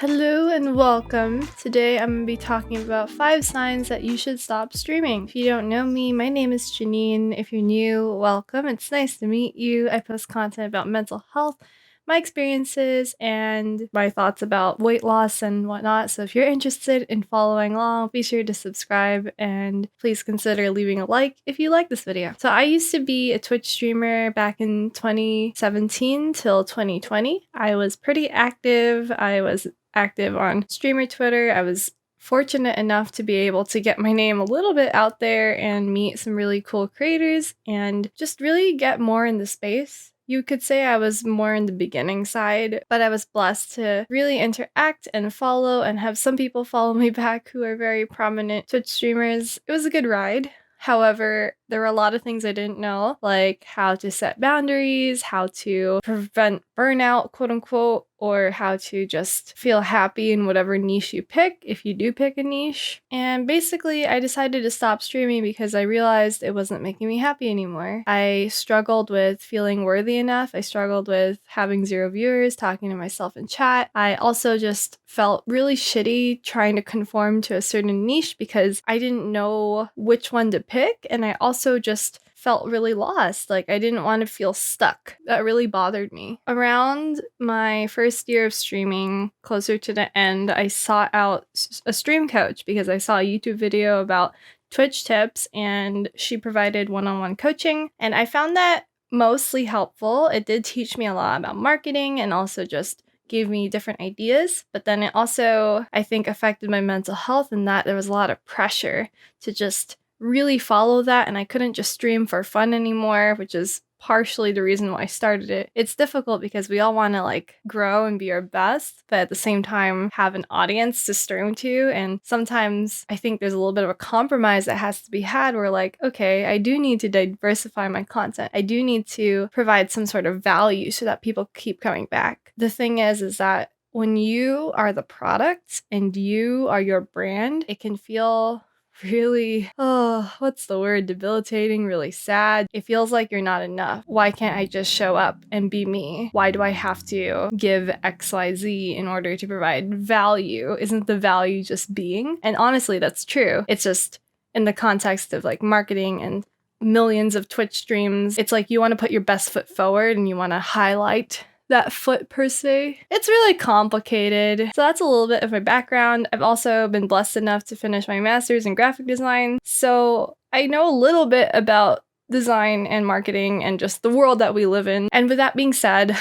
Hello and welcome. Today I'm going to be talking about 5 signs that you should stop streaming. If you don't know me, my name is Janine. If you're new, welcome. It's nice to meet you. I post content about mental health, my experiences, and my thoughts about weight loss and whatnot. So if you're interested in following along, be sure to subscribe and please consider leaving a like if you like this video. So I used to be a Twitch streamer back in 2017 till 2020. I was pretty active. I was active on streamer Twitter. I was fortunate enough to be able to get my name a little bit out there and meet some really cool creators and just really get more in the space. You could say I was more in the beginning side, but I was blessed to really interact and follow and have some people follow me back who are very prominent Twitch streamers. It was a good ride. However, there were a lot of things I didn't know, like how to set boundaries, how to prevent burnout, quote unquote, or how to just feel happy in whatever niche you pick, if you do pick a niche. And basically, I decided to stop streaming because I realized it wasn't making me happy anymore. I struggled with feeling worthy enough. I struggled with having 0 viewers, talking to myself in chat. I also just felt really shitty trying to conform to a certain niche because I didn't know which one to pick, and I also just felt really lost. Like I didn't want to feel stuck. That really bothered me. Around my first year of streaming, closer to the end, I sought out a stream coach because I saw a YouTube video about Twitch tips and she provided one-on-one coaching, and I found that mostly helpful. It did teach me a lot about marketing and also just gave me different ideas, but then it also, I think, affected my mental health in that there was a lot of pressure to just really follow that, and I couldn't just stream for fun anymore, which is partially the reason why I started it. It's difficult because we all want to like grow and be our best, but at the same time have an audience to stream to, and sometimes I think there's a little bit of a compromise that has to be had where like, okay, I do need to diversify my content. I do need to provide some sort of value so that people keep coming back. The thing is that when you are the product and you are your brand, it can feel really, what's the word? Debilitating, really sad. It feels like you're not enough. Why can't I just show up and be me? Why do I have to give XYZ in order to provide value? Isn't the value just being? And honestly, that's true. It's just in the context of like marketing and millions of Twitch streams, it's like you want to put your best foot forward and you want to highlight that foot per se. It's really complicated. So that's a little bit of my background. I've also been blessed enough to finish my master's in graphic design. So I know a little bit about design and marketing and just the world that we live in. And with that being said,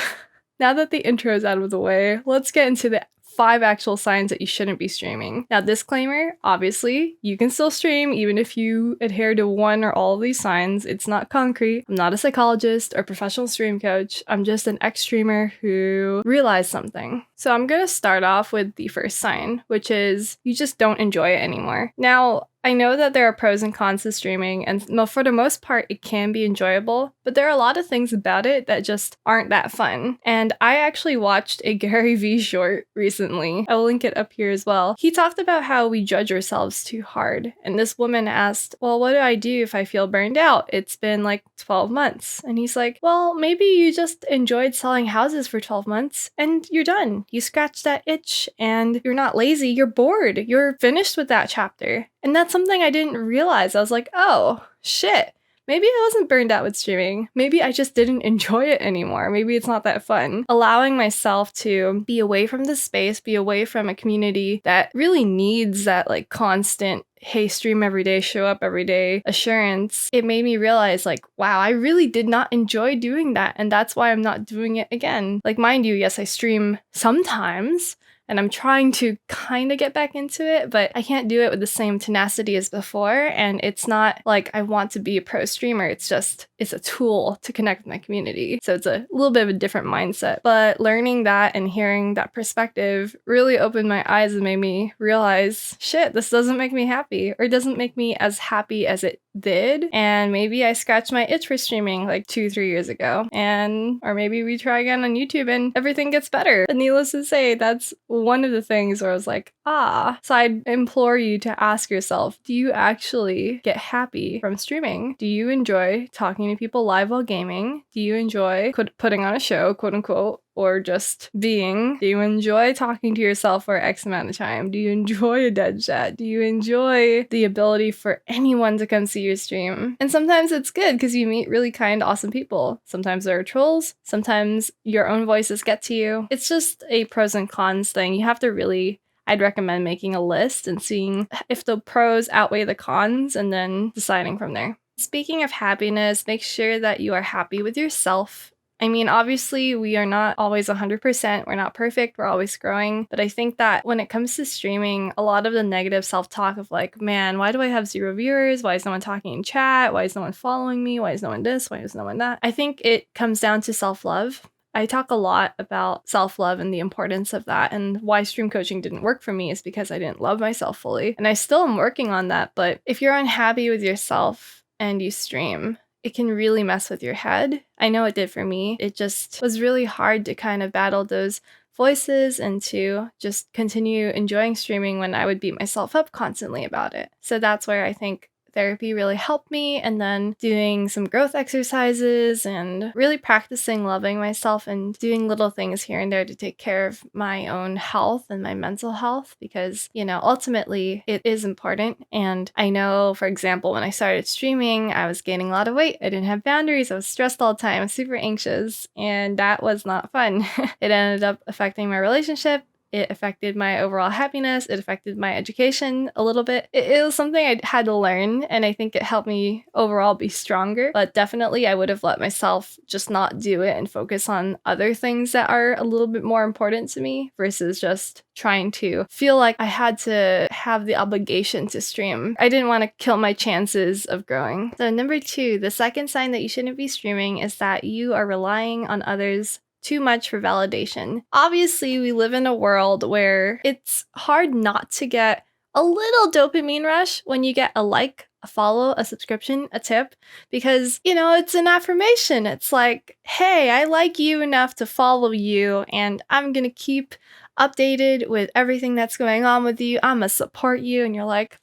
now that the intro is out of the way, let's get into the 5 actual signs that you shouldn't be streaming. Now, disclaimer, obviously, you can still stream even if you adhere to one or all of these signs. It's not concrete. I'm not a psychologist or professional stream coach. I'm just an ex-streamer who realized something. So I'm gonna start off with the first sign, which is you just don't enjoy it anymore. Now, I know that there are pros and cons to streaming, and for the most part, it can be enjoyable, but there are a lot of things about it that just aren't that fun. And I actually watched a Gary Vee short recently. I'll link it up here as well. He talked about how we judge ourselves too hard. And this woman asked, well, what do I do if I feel burned out? It's been like 12 months. And he's like, well, maybe you just enjoyed selling houses for 12 months and you're done. You scratched that itch and you're not lazy, you're bored. You're finished with that chapter. And that's something I didn't realize. I was like, oh, shit. Maybe I wasn't burned out with streaming. Maybe I just didn't enjoy it anymore. Maybe it's not that fun. Allowing myself to be away from the space, be away from a community that really needs that like constant, hey, stream every day, show up every day assurance. It made me realize like, wow, I really did not enjoy doing that. And that's why I'm not doing it again. Like, mind you, yes, I stream sometimes, and I'm trying to kind of get back into it, but I can't do it with the same tenacity as before. And it's not like I want to be a pro streamer. It's just, it's a tool to connect with my community. So it's a little bit of a different mindset. But learning that and hearing that perspective really opened my eyes and made me realize, shit, this doesn't make me happy, or it doesn't make me as happy as it did. And maybe I scratched my itch for streaming like 2-3 years ago. Or maybe we try again on YouTube and everything gets better. But needless to say, that's one of the things where I was like, So I'd implore you to ask yourself, do you actually get happy from streaming? Do you enjoy talking to people live while gaming? Do you enjoy putting on a show, quote unquote, or just being? Do you enjoy talking to yourself for X amount of time? Do you enjoy a dead chat? Do you enjoy the ability for anyone to come see your stream? And sometimes it's good because you meet really kind, awesome people. Sometimes there are trolls. Sometimes your own voices get to you. It's just a pros and cons thing. You have to really, I'd recommend making a list and seeing if the pros outweigh the cons and then deciding from there. Speaking of happiness, make sure that you are happy with yourself. I mean, obviously, we are not always 100%. We're not perfect. We're always growing. But I think that when it comes to streaming, a lot of the negative self-talk of like, man, why do I have 0 viewers? Why is no one talking in chat? Why is no one following me? Why is no one this? Why is no one that? I think it comes down to self-love. I talk a lot about self-love and the importance of that, and why stream coaching didn't work for me is because I didn't love myself fully. And I still am working on that, but if you're unhappy with yourself and you stream, it can really mess with your head. I know it did for me. It just was really hard to kind of battle those voices and to just continue enjoying streaming when I would beat myself up constantly about it. So that's where I think therapy really helped me, and then doing some growth exercises and really practicing loving myself and doing little things here and there to take care of my own health and my mental health, because, you know, ultimately it is important. And I know, for example, when I started streaming, I was gaining a lot of weight. I didn't have boundaries. I was stressed all the time. I was super anxious, and that was not fun. It ended up affecting my relationship. It affected my overall happiness. It affected my education a little bit. It was something I had to learn, and I think it helped me overall be stronger. But definitely I would have let myself just not do it and focus on other things that are a little bit more important to me versus just trying to feel like I had to have the obligation to stream. I didn't want to kill my chances of growing. So number 2, the second sign that you shouldn't be streaming is that you are relying on others too much for validation. Obviously, we live in a world where it's hard not to get a little dopamine rush when you get a like, a follow, a subscription, a tip, because, you know, it's an affirmation. It's like, hey, I like you enough to follow you, and I'm gonna keep updated with everything that's going on with you. I'm gonna support you. And you're like,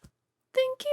thank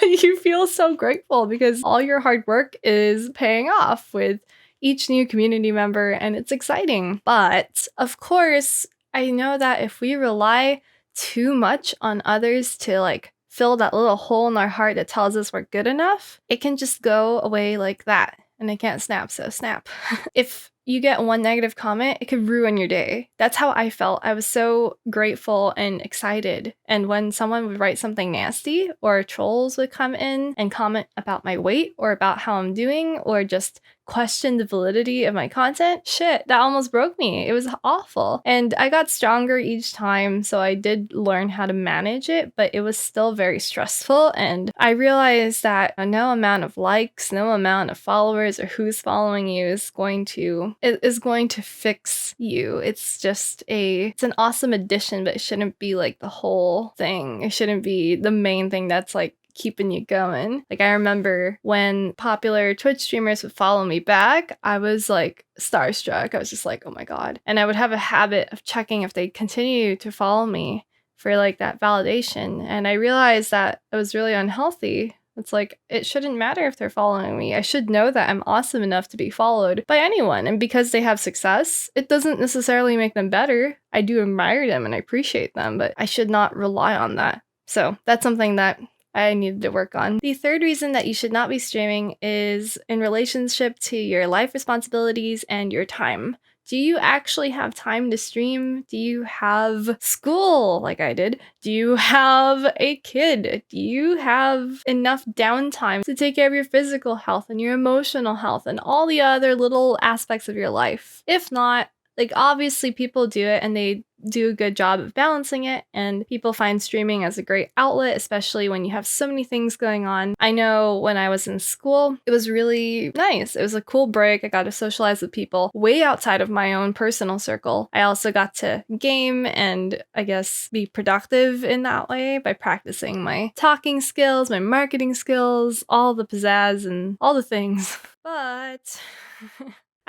you. You feel so grateful because all your hard work is paying off with each new community member, and it's exciting. But of course, I know that if we rely too much on others to like fill that little hole in our heart that tells us we're good enough, it can just go away like that. And it can't snap, so snap. If you get one negative comment, it could ruin your day. That's how I felt. I was so grateful and excited. And when someone would write something nasty, or trolls would come in and comment about my weight or about how I'm doing, or just question the validity of my content, shit, that almost broke me. It was awful. And I got stronger each time, so I did learn how to manage it, but it was still very stressful. And I realized that no amount of likes, no amount of followers, or who's following you is going to fix you. It's just it's an awesome addition, but it shouldn't be like the whole thing. It shouldn't be the main thing that's like keeping you going. Like, I remember when popular Twitch streamers would follow me back, I was like starstruck. I was just like, oh my god. And I would have a habit of checking if they continue to follow me for like that validation. And I realized that it was really unhealthy. It's like, it shouldn't matter if they're following me. I should know that I'm awesome enough to be followed by anyone. And because they have success, it doesn't necessarily make them better. I do admire them and I appreciate them, but I should not rely on that. So that's something that I needed to work on. The third reason that you should not be streaming is in relationship to your life responsibilities and your time. Do you actually have time to stream? Do you have school like I did? Do you have a kid? Do you have enough downtime to take care of your physical health and your emotional health and all the other little aspects of your life? If not, like, obviously people do it and they do a good job of balancing it, and people find streaming as a great outlet, especially when you have so many things going on. I know when I was in school, it was really nice. It was a cool break. I got to socialize with people way outside of my own personal circle. I also got to game and, I guess, be productive in that way by practicing my talking skills, my marketing skills, all the pizzazz and all the things. But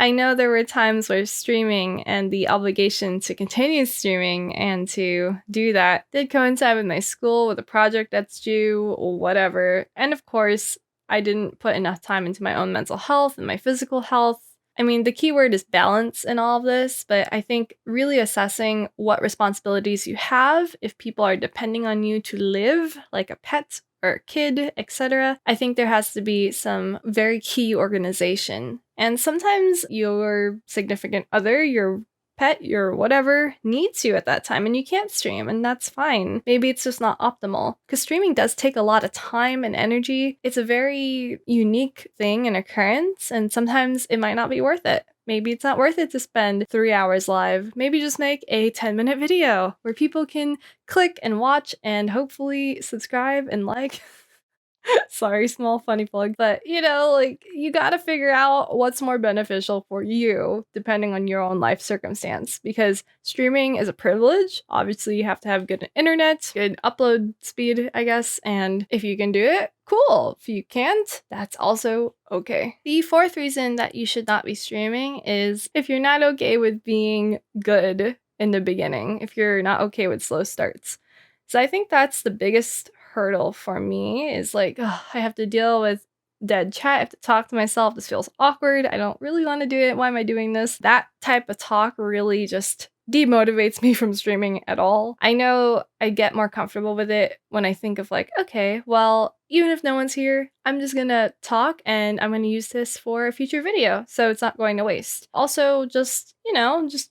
I know there were times where streaming and the obligation to continue streaming and to do that did coincide with my school, with a project that's due, or whatever. And of course, I didn't put enough time into my own mental health and my physical health. I mean, the key word is balance in all of this, but I think really assessing what responsibilities you have if people are depending on you to live, like a pet or a kid, etc. I think there has to be some very key organization. And sometimes your significant other, your pet, your whatever, needs you at that time and you can't stream, and that's fine. Maybe it's just not optimal because streaming does take a lot of time and energy. It's a very unique thing and occurrence, and sometimes it might not be worth it. Maybe it's not worth it to spend 3 hours live. Maybe just make a 10-minute video where people can click and watch and hopefully subscribe and like. Sorry, small funny plug. But, like, you gotta figure out what's more beneficial for you, depending on your own life circumstance. Because streaming is a privilege. Obviously, you have to have good internet, good upload speed, I guess. And if you can do it, cool. If you can't, that's also okay. The fourth reason that you should not be streaming is if you're not okay with being good in the beginning, if you're not okay with slow starts. So I think that's the biggest hurdle for me is like, ugh, I have to deal with dead chat. I have to talk to myself. This feels awkward. I don't really want to do it. Why am I doing this? That type of talk really just demotivates me from streaming at all. I know I get more comfortable with it when I think of like, okay, well, even if no one's here, I'm just gonna talk and I'm gonna use this for a future video, so it's not going to waste. Also, just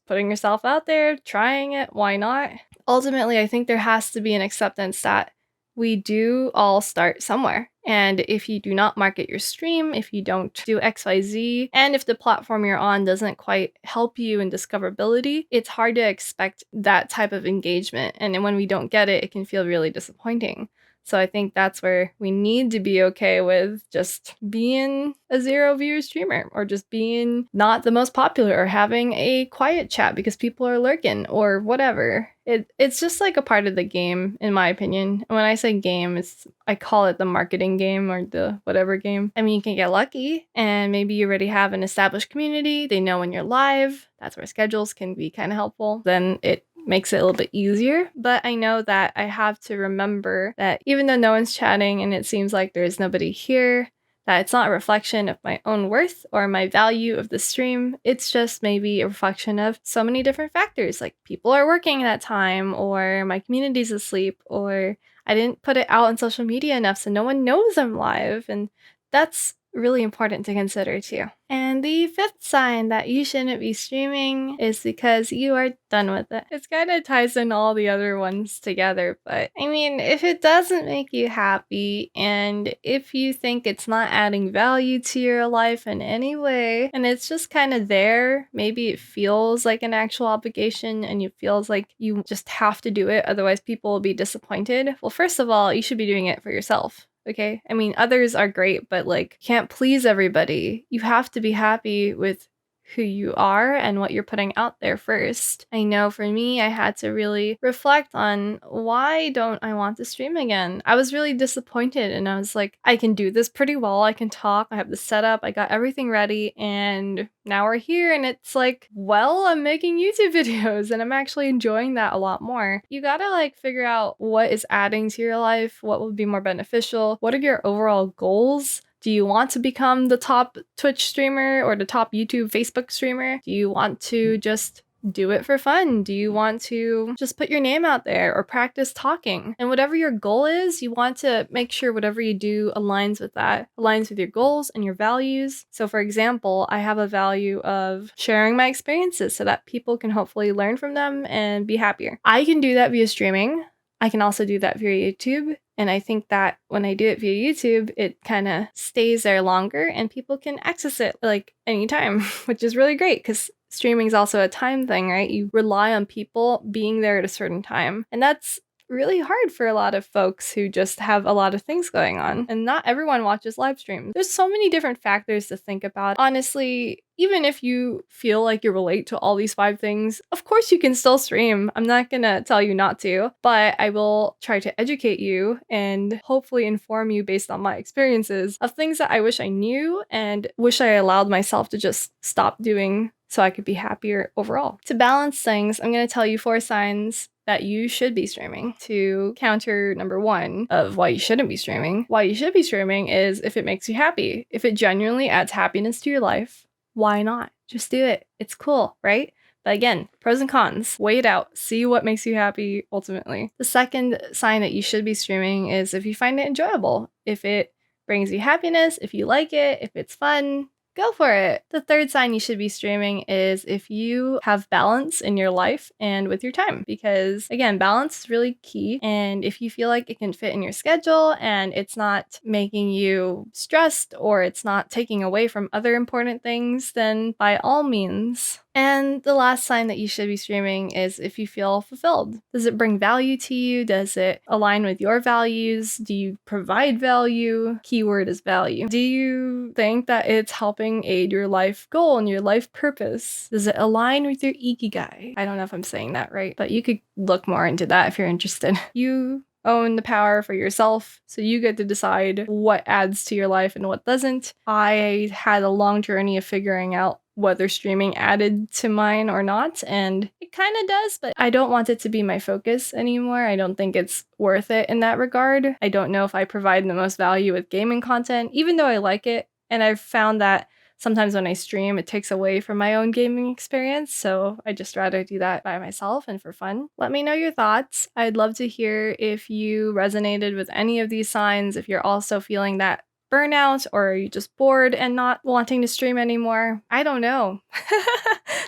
putting yourself out there, trying it, why not? Ultimately, I think there has to be an acceptance that we do all start somewhere. And if you do not market your stream, if you don't do XYZ, and if the platform you're on doesn't quite help you in discoverability, it's hard to expect that type of engagement. And then when we don't get it, it can feel really disappointing. So I think that's where we need to be okay with just being a 0-viewer streamer, or just being not the most popular, or having a quiet chat because people are lurking or whatever. It's just like a part of the game, in my opinion. And when I say game, I call it the marketing game or the whatever game. I mean, you can get lucky and maybe you already have an established community. They know when you're live. That's where schedules can be kind of helpful. Then it makes it a little bit easier. But I know that I have to remember that even though no one's chatting and it seems like there's nobody here, that it's not a reflection of my own worth or my value of the stream. It's just maybe a reflection of so many different factors, like people are working at that time, or my community's asleep, or I didn't put it out on social media enough so no one knows I'm live. And that's really important to consider too. And the fifth sign that you shouldn't be streaming is because you are done with it. It's kind of ties in all the other ones together, but I mean, if it doesn't make you happy and if you think it's not adding value to your life in any way, and it's just kind of there, maybe it feels like an actual obligation and it feels like you just have to do it, otherwise people will be disappointed. Well, first of all, you should be doing it for yourself. Okay? I mean, others are great, but like, can't please everybody. You have to be happy with who you are and what you're putting out there first. I know for me, I had to really reflect on why don't I want to stream again? I was really disappointed and I was like, I can do this pretty well. I can talk. I have the setup. I got everything ready and now we're here and it's like, well, I'm making YouTube videos and I'm actually enjoying that a lot more. You gotta like figure out what is adding to your life, what would be more beneficial, what are your overall goals? Do you want to become the top Twitch streamer or the top YouTube, Facebook streamer? Do you want to just do it for fun? Do you want to just put your name out there or practice talking? And whatever your goal is, you want to make sure whatever you do aligns with that, aligns with your goals and your values. So for example, I have a value of sharing my experiences so that people can hopefully learn from them and be happier. I can do that via streaming. I can also do that via YouTube. And I think that when I do it via YouTube, it kind of stays there longer and people can access it like anytime, which is really great because streaming is also a time thing, right? You rely on people being there at a certain time. And that's really hard for a lot of folks who just have a lot of things going on. And not everyone watches live streams. There's so many different factors to think about. Honestly, even if you feel like you relate to all these 5 things, of course you can still stream. I'm not gonna tell you not to, but I will try to educate you and hopefully inform you based on my experiences of things that I wish I knew and wish I allowed myself to just stop doing so I could be happier overall. To balance things, I'm gonna tell you 4 signs that you should be streaming to counter number 1 of why you shouldn't be streaming. Why you should be streaming is if it makes you happy. If it genuinely adds happiness to your life, why not? Just do it. It's cool, right? But again, pros and cons. Weigh it out. See what makes you happy ultimately. The second sign that you should be streaming is if you find it enjoyable. If it brings you happiness, if you like it, if it's fun, go for it. The third sign you should be streaming is if you have balance in your life and with your time. Because again, balance is really key. And if you feel like it can fit in your schedule and it's not making you stressed or it's not taking away from other important things, then by all means. And the last sign that you should be streaming is if you feel fulfilled. Does it bring value to you? Does it align with your values? Do you provide value? Keyword is value. Do you think that it's helping aid your life goal and your life purpose? Does it align with your ikigai? I don't know if I'm saying that right, but you could look more into that if you're interested. You own the power for yourself, so you get to decide what adds to your life and what doesn't. I had a long journey of figuring out whether streaming added to mine or not, and it kind of does, but I don't want it to be my focus anymore. I don't think it's worth it in that regard. I don't know if I provide the most value with gaming content, even though I like it, and I've found that sometimes when I stream, it takes away from my own gaming experience, so I just rather do that by myself and for fun. Let me know your thoughts. I'd love to hear if you resonated with any of these signs, if you're also feeling that burnout, or are you just bored and not wanting to stream anymore? I don't know.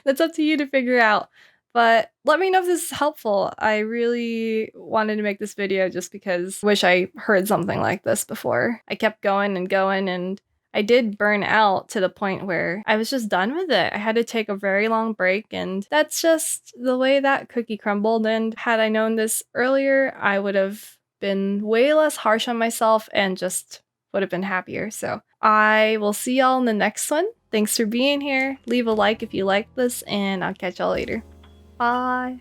That's up to you to figure out. But let me know if this is helpful. I really wanted to make this video just because I wish I heard something like this before. I kept going and going, and I did burn out to the point where I was just done with it. I had to take a very long break, and that's just the way that cookie crumbled. And had I known this earlier, I would have been way less harsh on myself and just would have been happier. So I will see y'all in the next one. Thanks for being here. Leave a like if you like this, and I'll catch y'all later. Bye.